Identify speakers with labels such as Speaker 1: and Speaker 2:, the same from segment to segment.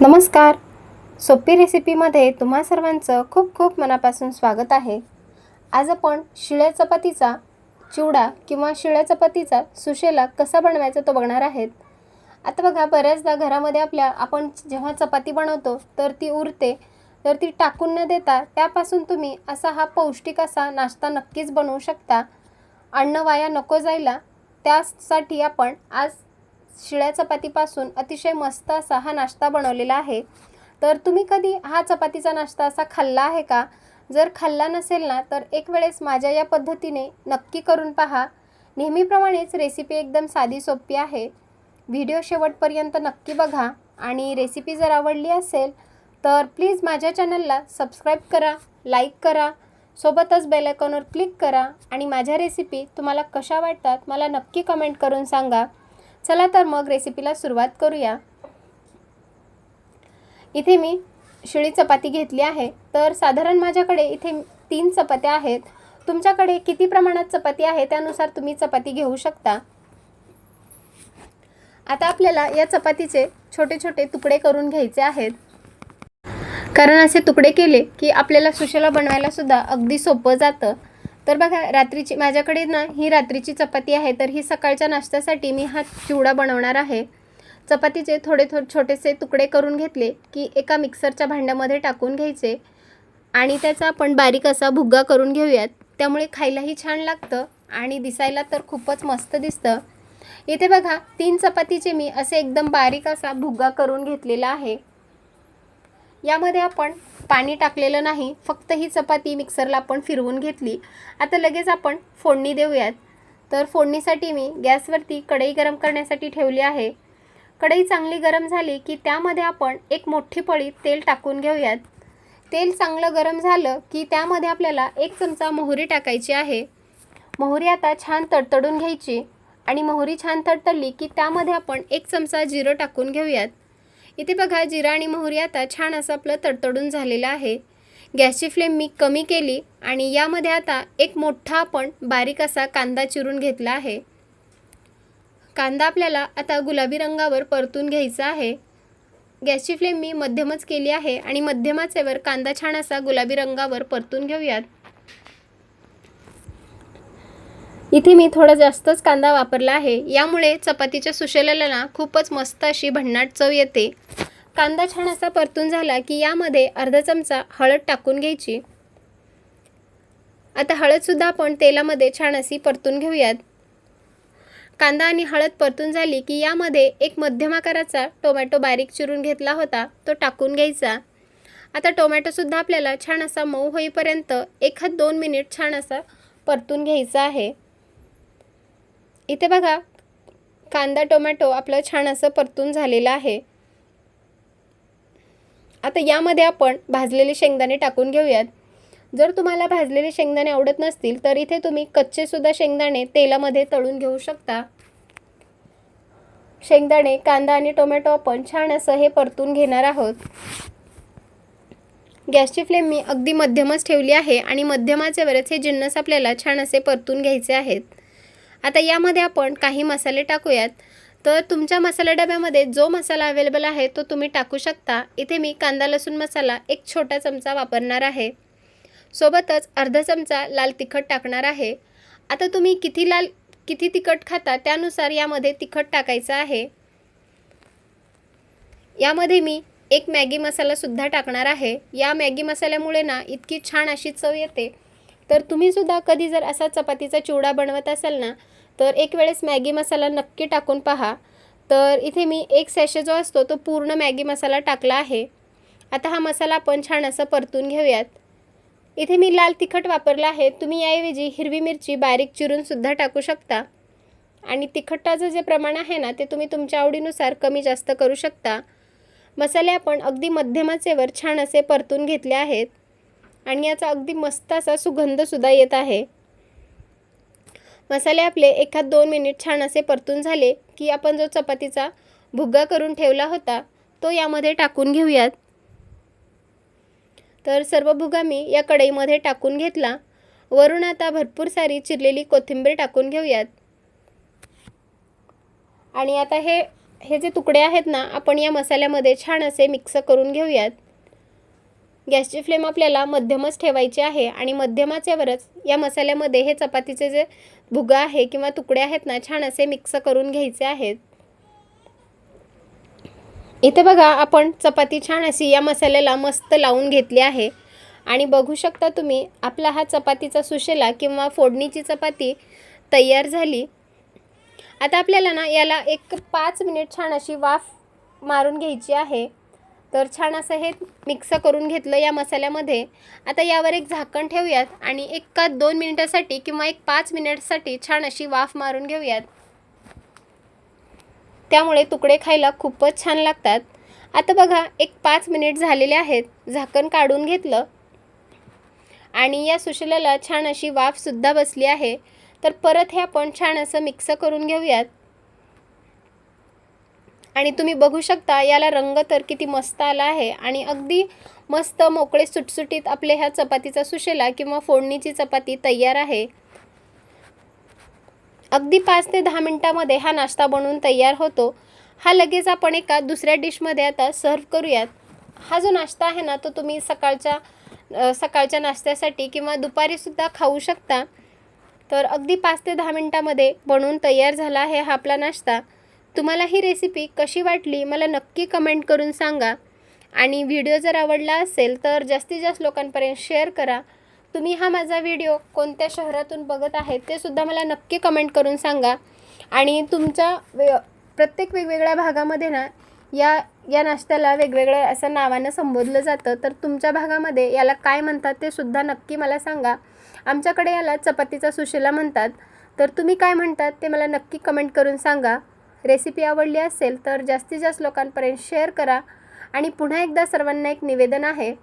Speaker 1: नमस्कार. सोपी रेसिपीमध्ये तुम्हा सर्वांचं खूप खूप मनापासून स्वागत आहे. आज आपण शिळ्या चपातीचा चिवडा किंवा शिळ्या चपातीचा सुशेला कसा बनवायचा तो बघणार आहेत. आता बघा, बऱ्याचदा घरामध्ये आपण जेव्हा चपाती बनवतो तर ती उरते, तर ती टाकून न देता त्यापासून तुम्ही हा पौष्टिक असा नाश्ता नक्कीच बनवू शकता. अन्न वाया नको जायला, त्यासाठी आपण आज शिळ्या चपातीपासून अतिशय मस्त असा हा नाश्ता बनवलेला आहे. तर तुम्ही कधी हा चपातीचा नाश्ता असा खाल्ला आहे का? जर खाल्ला नसेल ना, तर एक वेळेस माझ्या या पद्धतीने नक्की करून पहा. नेहमीप्रमाणेच रेसिपी एकदम साधी सोपी आहे. व्हिडिओ शेवटपर्यंत नक्की बघा आणि रेसिपी जर आवडली असेल तर प्लीज माझ्या चॅनलला सबस्क्राईब करा, लाईक करा, सोबतच बेल आयकॉनवर क्लिक करा आणि माझ्या रेसिपी तुम्हाला कशा वाटतात मला नक्की कमेंट करून सांगा. चला तर मग रेसिपीला सुरुवात करूया. इथे मी शिळी चपाती घेतली आहे. तर साधारण माझ्याकडे इथे 3 चपात्या आहेत. तुमच्याकडे किती प्रमाणात चपाती आहे त्यानुसार तुम्ही चपाती घेऊ शकता. आता आपल्याला या चपातीचे छोटे छोटे तुकडे करून घ्यायचे आहेत, कारण असे तुकडे केले की आपल्याला सुशेला बनवायला सुद्धा अगदी सोपं जातं. तर बघा, माझ्याकडे ना ही रात्रीची चपाती आहे, तर ही सकाळच्या नाश्त्यासाठी मी हा चिवडा बनवणार आहे. चपातीचे थोडे छोटेसे तुकडे करून घेतले की एका मिक्सरच्या भांड्यामध्ये टाकून घ्यायचे आणि त्याचा आपण बारीक असा भुगा करून घेऊयात. त्यामुळे खायलाही छान लागतं आणि दिसायला तर खूपच मस्त दिसतं. इथे बघा, 3 चपातीचे मी असे एकदम बारीक असा भुगा करून घेतलेला आहे. यामध्ये आपण पाणी टाकलेलं नाही, फक्त ही चपाती मिक्सरला आपण फिरवून घेतली. आता लगेच आपण फोडणी देऊयात. तर फोडणीसाठी मी गॅसवरती कढई गरम करण्यासाठी ठेवली आहे. कढई चांगली गरम झाली की त्यामध्ये आपण एक मोठी पळी तेल टाकून घेऊयात. तेल चांगलं गरम झालं की त्यामध्ये आपल्याला 1 चमचा मोहरी टाकायची आहे. मोहरी आता छान तडतडून घ्यायची आणि मोहरी छान तडतडली की त्यामध्ये आपण 1 चमचा जिरं टाकून घेऊयात. इथे बघा, जिरा आणि मोहरी आता छान असं आपलं तडतडून झालेलं आहे. गॅसची फ्लेम मी कमी केली आणि यामध्ये आता एक मोठा आपण बारीक असा कांदा चिरून घेतला आहे. कांदा आपल्याला आता गुलाबी रंगावर परतून घ्यायचा आहे. गॅसची फ्लेम मी मध्यमच केली आहे आणि मध्यम आचेवर कांदा छान असा गुलाबी रंगावर परतून घेऊयात. इथे मी थोडा जास्तच कांदा वापरला आहे, यामुळे चपातीच्या सुशेलाला ना खूपच मस्त अशी भन्नाट चव येते. कांदा छान असा परतून झाला की यामध्ये अर्धा चमचा हळद टाकून घ्यायची. आता हळदसुद्धा आपण तेलामध्ये छान अशी परतून घेऊयात. कांदा आणि हळद परतून झाली की यामध्ये एक मध्यम आकाराचा टोमॅटो बारीक चिरून घेतला होता, तो टाकून घ्यायचा. आता टोमॅटोसुद्धा आपल्याला छान असा मऊ होईपर्यंत 1-2 मिनिट छान असा परतून घ्यायचा आहे. इथे बघा, कांदा टोमॅटो आपलं छान असं परतून झालेलं आहे. आता यामध्ये आपण भाजलेले शेंगदाणे टाकून घेऊयात. जर तुम्हाला भाजलेले शेंगदाणे आवडत नसतील तर इथे तुम्ही कच्चेसुद्धा शेंगदाणे तेलामध्ये तळून घेऊ शकता. शेंगदाणे, कांदा आणि टोमॅटो आपण छान असं हे परतून घेणार आहोत. गॅसची फ्लेम मी अगदी मध्यमच ठेवली आहे आणि मध्यम आचेवरच हे जिन्नस आपल्याला छान असे परतून घ्यायचे आहेत. आता यामध्ये आपण काही मसाले टाकूयात. तर तुमच्या मसाला डब्यामध्ये जो मसाला अवेलेबल आहे तो तुम्ही टाकू शकता. इथे मी कांदा लसूण मसाला 1 छोटा चमचा वापरणार आहे. सोबतच अर्धा चमचा लाल तिखट टाकणार आहे. आता तुम्ही किती तिखट खाता त्यानुसार यामध्ये तिखट टाकायचं आहे. यामध्ये मी 1 मॅगी मसालासुद्धा टाकणार आहे. या मॅगी मसाल्यामुळे ना इतकी छान अशी चव येते. तर तुम्हीसुद्धा कधी जर असा चपातीचा चिवडा बनवत असाल ना, तर एक वेळेस मॅगी मसाला नक्की टाकून पहा. तर इथे मी 1 सॅशे जो असतो तो पूर्ण मॅगी मसाला टाकला आहे. आता हा मसाला आपण छान असं परतून घेऊयात. इथे मी लाल तिखट वापरला आहे. तुम्ही याऐवजी हिरवी मिरची बारीक चिरूनसुद्धा टाकू शकता आणि तिखटाचं जे प्रमाण आहे ना ते तुम्ही तुमच्या आवडीनुसार कमी जास्त करू शकता. मसाले आपण अगदी मध्यम आचेवर छान असे परतून घेतले आहेत आणि याचा अगदी मस्त असा सुगंधसुद्धा येत आहे. मसाले आपले 1-2 मिनिट छान असे परतून झाले की आपण जो चपातीचा भुगा करून ठेवला होता तो यामध्ये टाकून घेऊयात. तर सर्व भुगा मी या कढईमध्ये टाकून घेतला. वरून आता भरपूर सारी चिरलेली कोथिंबीर टाकून घेऊयात आणि आता हे हे जे तुकडे आहेत ना, आपण या मसाल्यामध्ये छान असे मिक्स करून घेऊयात. गॅसची फ्लेम आपल्याला मध्यमच ठेवायची आहे आणि मध्यम आचेवरच या मसाल्यामध्ये हे चपातीचे जे भुगा आहे किंवा तुकडे आहेत ना, छान असे मिक्स करून घ्यायचे आहेत. इथे बघा, आपण चपाती छान अशी या मसाल्याला मस्त लावून घेतली आहे आणि बघू शकता तुम्ही, आपला हा चपातीचा सुशेला किंवा फोडणीची चपाती तयार झाली. आता आपल्याला ना याला एक 5 मिनिट छान अशी वाफ मारून घ्यायची आहे. तर छान असं हे मिक्स करून घेतलं या मसाल्यामध्ये. आता यावर एक झाकण ठेवूयात आणि 1 का 2 मिनिटासाठी किंवा 5 मिनिटसाठी छान अशी वाफ मारून घेऊयात. त्यामुळे तुकडे खायला खूपच छान लागतात. आता बघा, 5 मिनिट झालेले आहेत. झाकण काढून घेतलं आणि या सुशेलाला छान अशी वाफसुद्धा बसली आहे. तर परत हे आपण छान असं मिक्स करून घेऊयात. आणि तुम्ही बघू शकता, याला रंग तर किती मस्त आला आहे आणि अगदी मस्त मोकळे सुटसुटीत आपले ह्या चपातीचा सुशेला किंवा फोडणीची चपाती तयार आहे. अगदी 5 ते 10 मिनिटांमध्ये हा नाश्ता बनवून तयार होतो. हा लगेच आपण एका दुसऱ्या डिशमध्ये आता सर्व्ह करूयात. हा जो नाश्ता आहे ना, तो तुम्ही सकाळच्या नाश्त्यासाठी किंवा दुपारीसुद्धा खाऊ शकता. तर अगदी 5 ते 10 मिनिटांमध्ये बनवून तयार झाला आहे हा आपला नाश्ता. तुम्हाला ही रेसिपी कशी वाटली मला नक्की कमेंट करून सांगा आणि व्हिडिओ जर आवडला असेल तर जास्तीत जास्त लोकांपर्यंत शेअर करा. तुम्ही हा माझा व्हिडिओ कोणत्या शहरातून बघत आहेत ते सुद्धा मला नक्की कमेंट करून सांगा. आणि तुमच्या प्रत्येक वेगवेगळ्या भागामध्ये ना या नाश्त्याला वेगवेगळ्या असं नावानं संबोधलं जातं. तर तुमच्या भागामध्ये याला काय म्हणतात ते सुद्धा नक्की मला सांगा. आमच्याकडे याला चपातीचा सुशेला म्हणतात. तर तुम्ही काय म्हणतात ते मला नक्की कमेंट करून सांगा. रेसिपी आवडली असेल तर जास्तीत जास्त लोकांपर्यंत शेअर करा. आणि पुन्हा एकदा सर्वांना एक निवेदन आहे,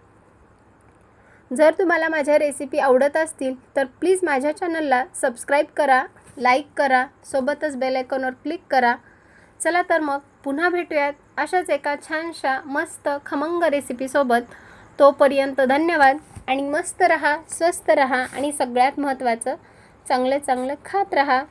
Speaker 1: जर तुम्हाला माझ्या रेसिपी आवडत असतील तर प्लीज माझ्या चॅनलला सबस्क्राईब करा, लाईक करा, सोबतच बेल आयकॉनवर क्लिक करा. चला तर मग पुन्हा भेटूयात अशाच एका छानशा मस्त खमंग रेसिपीसोबत. तोपर्यंत धन्यवाद आणि मस्त रहा, स्वस्त रहा आणि सगळ्यात महत्त्वाचं चांगलं चांगलं खात रहा.